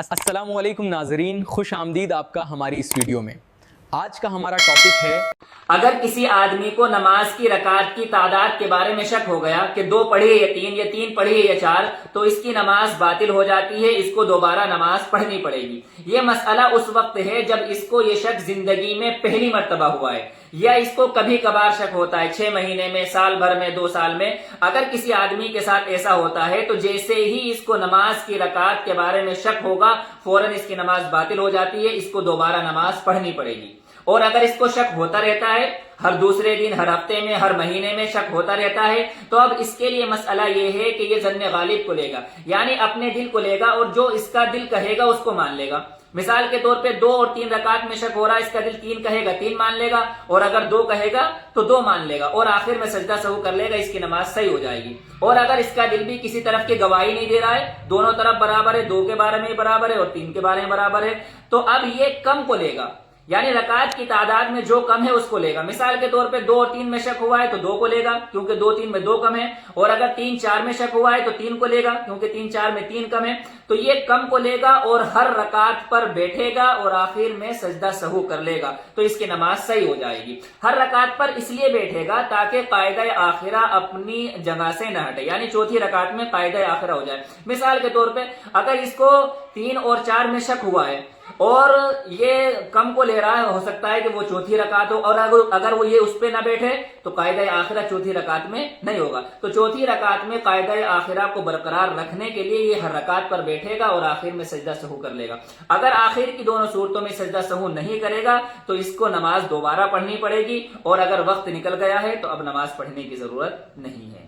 السلام علیکم ناظرین، خوش آمدید آپ کا ہماری اس ویڈیو میں۔ آج کا ہمارا ٹاپک ہے، اگر کسی آدمی کو نماز کی رکعت کی تعداد کے بارے میں شک ہو گیا کہ 2 پڑھی ہے یا 3 پڑھی ہے یا 4، تو اس کی نماز باطل ہو جاتی ہے، اس کو دوبارہ نماز پڑھنی پڑے گی۔ یہ مسئلہ اس وقت ہے جب اس کو یہ شک زندگی میں پہلی مرتبہ ہوا ہے، یا اس کو کبھی کبھار شک ہوتا ہے 6 مہینے میں، سال بھر میں، 2 سال میں۔ اگر کسی آدمی کے ساتھ ایسا ہوتا ہے تو جیسے ہی اس کو نماز کی رکعت کے بارے میں شک ہوگا، فوراً اس کی نماز باطل ہو جاتی ہے، اس کو دوبارہ نماز پڑھنی پڑے گی۔ اور اگر اس کو شک ہوتا رہتا ہے، ہر دوسرے دن، ہر ہفتے میں، ہر مہینے میں شک ہوتا رہتا ہے، تو اب اس کے لیے مسئلہ یہ ہے کہ یہ ظن غالب کو لے گا، یعنی اپنے دل کو لے گا اور جو اس کا دل کہے گا اس کو مان لے گا۔ مثال کے طور پہ 2 اور 3 رکعت میں شک ہو رہا ہے، اس کا دل 3 کہے گا 3 مان لے گا، اور اگر 2 کہے گا تو 2 مان لے گا، اور آخر میں سجدہ سہو کر لے گا، اس کی نماز صحیح ہو جائے گی۔ اور اگر اس کا دل بھی کسی طرف کی گواہی نہیں دے رہا ہے، دونوں طرف برابر ہے، 2 کے بارے میں برابر ہے اور 3 کے بارے میں برابر ہے، تو اب یہ کم کو لے گا، یعنی رکعت کی تعداد میں جو کم ہے اس کو لے گا۔ مثال کے طور پہ 2 اور 3 میں شک ہوا ہے تو 2 کو لے گا، کیونکہ 2 3 میں 2 کم ہے، اور اگر 3 4 میں شک ہوا ہے تو 3 کو لے گا، کیونکہ 3 4 میں 3 کم ہے۔ تو یہ کم کو لے گا اور ہر رکعت پر بیٹھے گا اور آخر میں سجدہ سہو کر لے گا، تو اس کی نماز صحیح ہو جائے گی۔ ہر رکعت پر اس لیے بیٹھے گا تاکہ قاعدہ آخرہ اپنی جگہ سے نہ ہٹے، یعنی چوتھی رکعت میں قاعدہ آخرہ ہو جائے۔ مثال کے طور پہ اگر اس کو 3 اور 4 میں شک ہوا ہے اور یہ کم کو لے رہا ہے، ہو سکتا ہے کہ وہ چوتھی رکعت ہو، اور اگر وہ یہ اس پہ نہ بیٹھے تو قاعدہ آخرہ چوتھی رکعت میں نہیں ہوگا، تو چوتھی رکعت میں قاعدہ آخرہ کو برقرار رکھنے کے لیے یہ ہر رکعت پر بیٹھے گا اور آخر میں سجدہ سہو کر لے گا۔ اگر آخر کی دونوں صورتوں میں سجدہ سہو نہیں کرے گا تو اس کو نماز دوبارہ پڑھنی پڑے گی، اور اگر وقت نکل گیا ہے تو اب نماز پڑھنے کی ضرورت نہیں ہے۔